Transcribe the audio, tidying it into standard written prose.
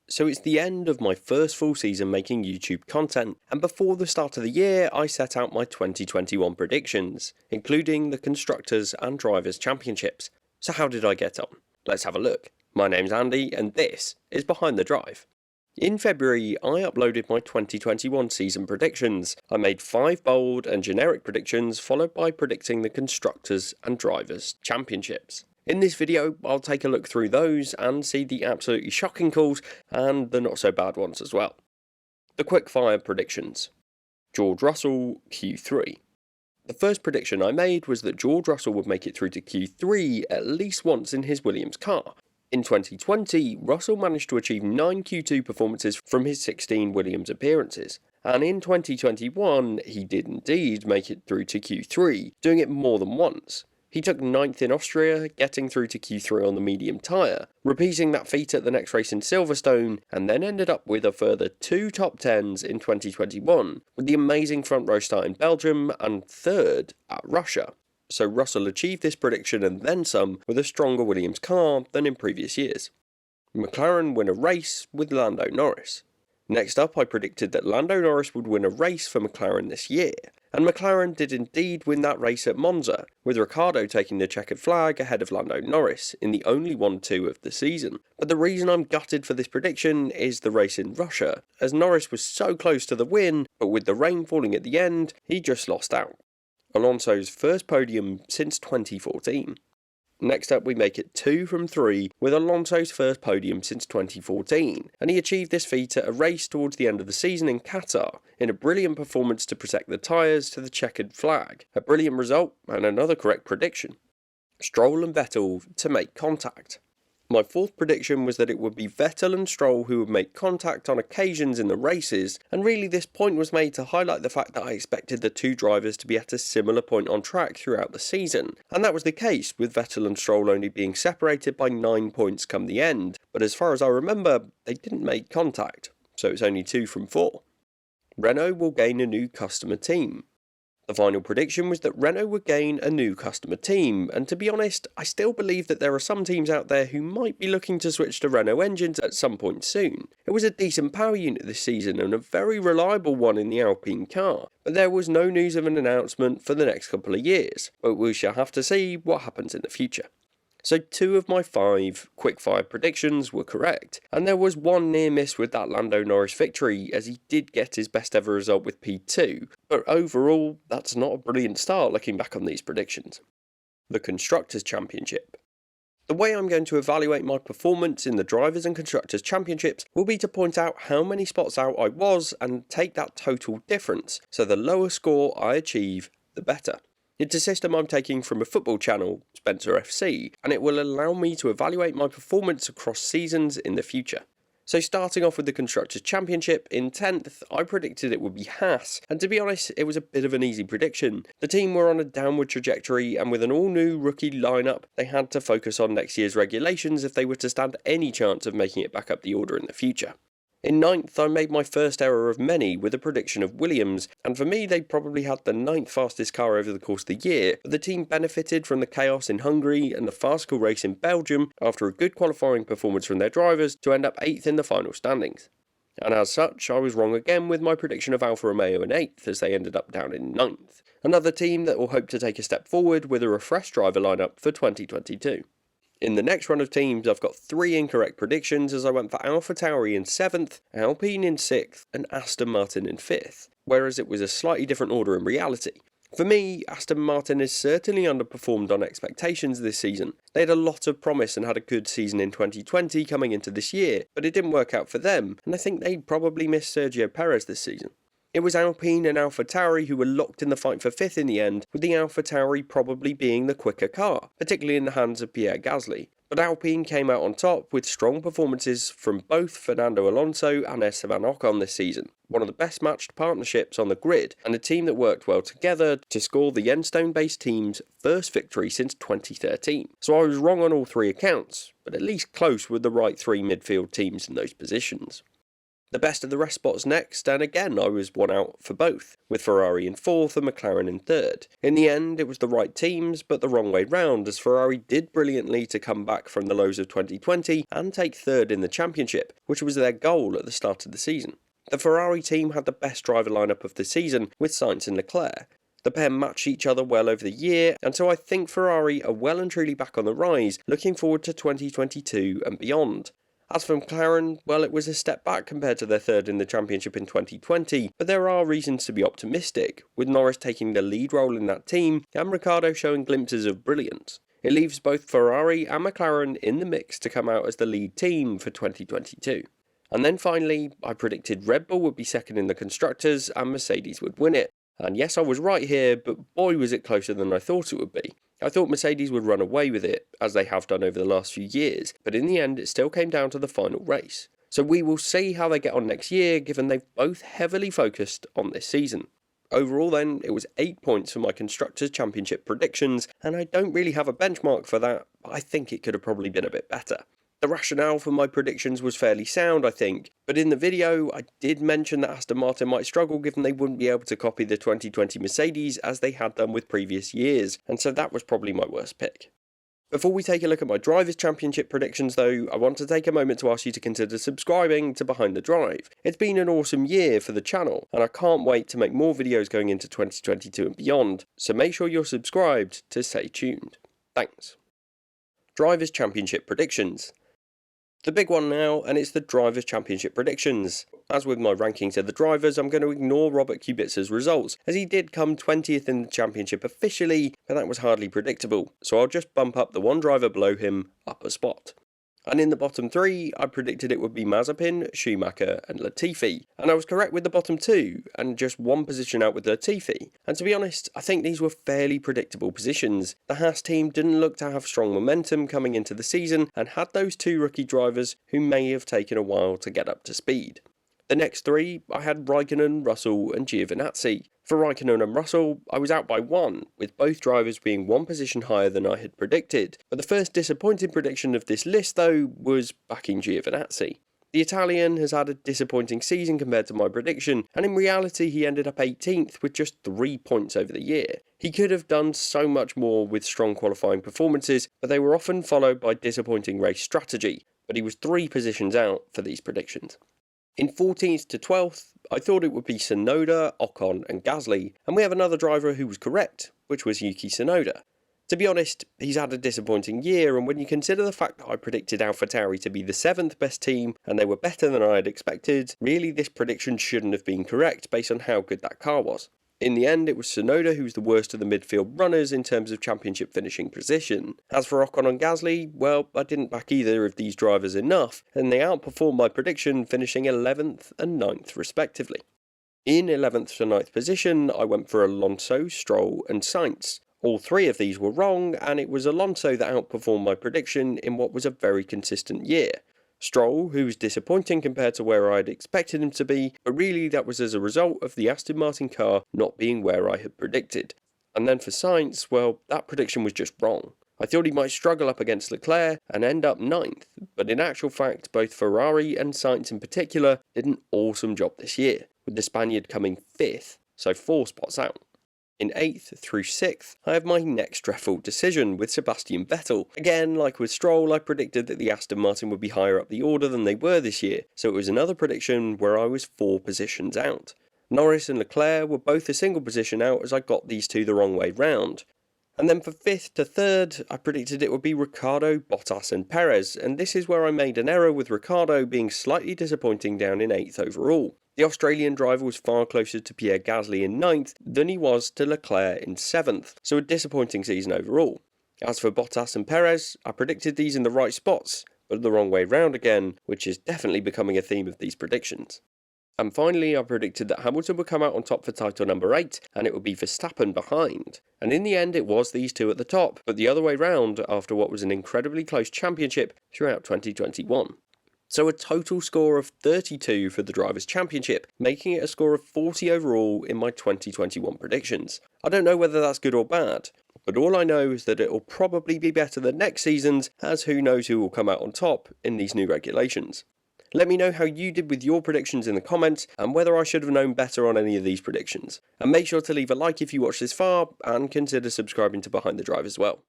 So it's the end of my first full season making YouTube content, and before the start of the year I set out my 2021 predictions, including the Constructors and Drivers Championships. So how did I get on? Let's have a look. My name's Andy and this is Behind the Drive. In February I uploaded my 2021 season predictions. I made 5 bold and generic predictions followed by predicting the Constructors and Drivers Championships. In this video, I'll take a look through those and see the absolutely shocking calls and the not so bad ones as well. The quickfire predictions. George Russell, Q3. The first prediction I made was that George Russell would make it through to Q3 at least once in his Williams car. In 2020, Russell managed to achieve 9 Q2 performances from his 16 Williams appearances. And in 2021, he did indeed make it through to Q3, doing it more than once. He took 9th in Austria, getting through to Q3 on the medium tyre, repeating that feat at the next race in Silverstone, and then ended up with a further 2 top 10s in 2021, with the amazing front row start in Belgium and 3rd at Russia. So Russell achieved this prediction and then some with a stronger Williams car than in previous years. McLaren win a race with Lando Norris. Next up, I predicted that Lando Norris would win a race for McLaren this year, and McLaren did indeed win that race at Monza, with Ricciardo taking the checkered flag ahead of Lando Norris in the only 1-2 of the season. But the reason I'm gutted for this prediction is the race in Russia, as Norris was so close to the win, but with the rain falling at the end, he just lost out. Alonso's first podium since 2014. Next up we make it 2 from 3 with Alonso's first podium since 2014, and he achieved this feat at a race towards the end of the season in Qatar in a brilliant performance to protect the tyres to the checkered flag. A brilliant result and another correct prediction. Stroll and Vettel to make contact. My fourth prediction was that it would be Vettel and Stroll who would make contact on occasions in the races, and really this point was made to highlight the fact that I expected the two drivers to be at a similar point on track throughout the season, and that was the case, with Vettel and Stroll only being separated by 9 points come the end, but as far as I remember, they didn't make contact, so it's only 2 from 4. Renault will gain a new customer team. The final prediction was that Renault would gain a new customer team, and to be honest, I still believe that there are some teams out there who might be looking to switch to Renault engines at some point soon. It was a decent power unit this season and a very reliable one in the Alpine car, but there was no news of an announcement for the next couple of years, but we shall have to see what happens in the future. So 2 of my 5 quickfire predictions were correct, and there was 1 near miss with that Lando Norris victory, as he did get his best ever result with P2, but overall that's not a brilliant start looking back on these predictions. The Constructors Championship. The way I'm going to evaluate my performance in the Drivers and Constructors Championships will be to point out how many spots out I was and take that total difference, so the lower score I achieve, the better. It's a system I'm taking from a football channel, Spencer FC, and it will allow me to evaluate my performance across seasons in the future. So starting off with the Constructors Championship, in 10th I predicted it would be Haas, and to be honest it was a bit of an easy prediction. The team were on a downward trajectory, and with an all new rookie lineup they had to focus on next year's regulations if they were to stand any chance of making it back up the order in the future. In 9th I made my first error of many with a prediction of Williams, and for me they probably had the 9th fastest car over the course of the year, but the team benefited from the chaos in Hungary and the farcical race in Belgium after a good qualifying performance from their drivers to end up 8th in the final standings. And as such I was wrong again with my prediction of Alfa Romeo in 8th as they ended up down in 9th. Another team that will hope to take a step forward with a refreshed driver lineup for 2022. In the next run of teams, I've got 3 incorrect predictions as I went for AlphaTauri in 7th, Alpine in 6th, and Aston Martin in 5th, whereas it was a slightly different order in reality. For me, Aston Martin has certainly underperformed on expectations this season. They had a lot of promise and had a good season in 2020 coming into this year, but it didn't work out for them, and I think they probably missed Sergio Perez this season. It was Alpine and AlphaTauri who were locked in the fight for 5th in the end, with the AlphaTauri probably being the quicker car, particularly in the hands of Pierre Gasly. But Alpine came out on top with strong performances from both Fernando Alonso and Esteban Ocon this season, one of the best matched partnerships on the grid, and a team that worked well together to score the Enstone-based team's first victory since 2013. So I was wrong on all 3 accounts, but at least close with the right 3 midfield teams in those positions. The best of the rest spots next, and again I was one out for both, with Ferrari in 4th and McLaren in 3rd. In the end it was the right teams, but the wrong way round, as Ferrari did brilliantly to come back from the lows of 2020 and take 3rd in the championship, which was their goal at the start of the season. The Ferrari team had the best driver lineup of the season, with Sainz and Leclerc. The pair matched each other well over the year, and so I think Ferrari are well and truly back on the rise, looking forward to 2022 and beyond. As for McLaren, well, it was a step back compared to their 3rd in the championship in 2020, but there are reasons to be optimistic, with Norris taking the lead role in that team and Ricciardo showing glimpses of brilliance. It leaves both Ferrari and McLaren in the mix to come out as the lead team for 2022. And then finally, I predicted Red Bull would be 2nd in the Constructors and Mercedes would win it. And yes, I was right here, but boy was it closer than I thought it would be. I thought Mercedes would run away with it, as they have done over the last few years, but in the end it still came down to the final race. So we will see how they get on next year, given they've both heavily focused on this season. Overall then, it was 8 points for my Constructors Championship predictions, and I don't really have a benchmark for that, but I think it could have probably been a bit better. The rationale for my predictions was fairly sound, I think, but in the video I did mention that Aston Martin might struggle given they wouldn't be able to copy the 2020 Mercedes as they had done with previous years, and so that was probably my worst pick. Before we take a look at my Drivers' Championship predictions though, I want to take a moment to ask you to consider subscribing to Behind the Drive. It's been an awesome year for the channel, and I can't wait to make more videos going into 2022 and beyond, so make sure you're subscribed to stay tuned. Thanks. Drivers' Championship predictions. The big one now, and it's the Drivers' Championship predictions. As with my rankings of the drivers, I'm going to ignore Robert Kubica's results, as he did come 20th in the championship officially, but that was hardly predictable, so I'll just bump up the one driver below him up a spot. And in the bottom 3, I predicted it would be Mazepin, Schumacher and Latifi, and I was correct with the bottom 2, and just one position out with Latifi. And to be honest, I think these were fairly predictable positions. The Haas team didn't look to have strong momentum coming into the season, and had those 2 rookie drivers who may have taken a while to get up to speed. The next 3, I had Raikkonen, Russell and Giovinazzi. For Raikkonen and Russell, I was out by 1, with both drivers being 1 position higher than I had predicted. But the first disappointing prediction of this list though was backing Giovinazzi. The Italian has had a disappointing season compared to my prediction, and in reality he ended up 18th with just 3 points over the year. He could have done so much more with strong qualifying performances, but they were often followed by disappointing race strategy, but he was 3 positions out for these predictions. In 14th to 12th, I thought it would be Tsunoda, Ocon and Gasly, and we have another driver who was correct, which was Yuki Tsunoda. To be honest, he's had a disappointing year, and when you consider the fact that I predicted AlphaTauri to be the 7th best team, and they were better than I had expected, really this prediction shouldn't have been correct based on how good that car was. In the end, it was Tsunoda who was the worst of the midfield runners in terms of championship finishing position. As for Ocon and Gasly, well, I didn't back either of these drivers enough, and they outperformed my prediction, finishing 11th and 9th respectively. In 11th to 9th position, I went for Alonso, Stroll and Sainz. All 3 of these were wrong, and it was Alonso that outperformed my prediction in what was a very consistent year. Stroll, who was disappointing compared to where I had expected him to be, but really that was as a result of the Aston Martin car not being where I had predicted. And then for Sainz, well, that prediction was just wrong. I thought he might struggle up against Leclerc and end up 9th, but in actual fact both Ferrari and Sainz in particular did an awesome job this year, with the Spaniard coming 5th, so 4 spots out. In 8th through 6th, I have my next dreadful decision with Sebastian Vettel. Again, like with Stroll, I predicted that the Aston Martin would be higher up the order than they were this year, so it was another prediction where I was 4 positions out. Norris and Leclerc were both a single position out as I got these 2 the wrong way round. And then for 5th to 3rd, I predicted it would be Ricciardo, Bottas and Perez, and this is where I made an error with Ricciardo being slightly disappointing down in 8th overall. The Australian driver was far closer to Pierre Gasly in 9th than he was to Leclerc in 7th, so a disappointing season overall. As for Bottas and Perez, I predicted these in the right spots, but the wrong way round again, which is definitely becoming a theme of these predictions. And finally, I predicted that Hamilton would come out on top for title number 8, and it would be Verstappen behind. And in the end, it was these 2 at the top, but the other way round after what was an incredibly close championship throughout 2021. So a total score of 32 for the Drivers' Championship, making it a score of 40 overall in my 2021 predictions. I don't know whether that's good or bad, but all I know is that it will probably be better than next season's, as who knows who will come out on top in these new regulations. Let me know how you did with your predictions in the comments and whether I should have known better on any of these predictions. And make sure to leave a like if you watched this far and consider subscribing to Behind the Drive as well.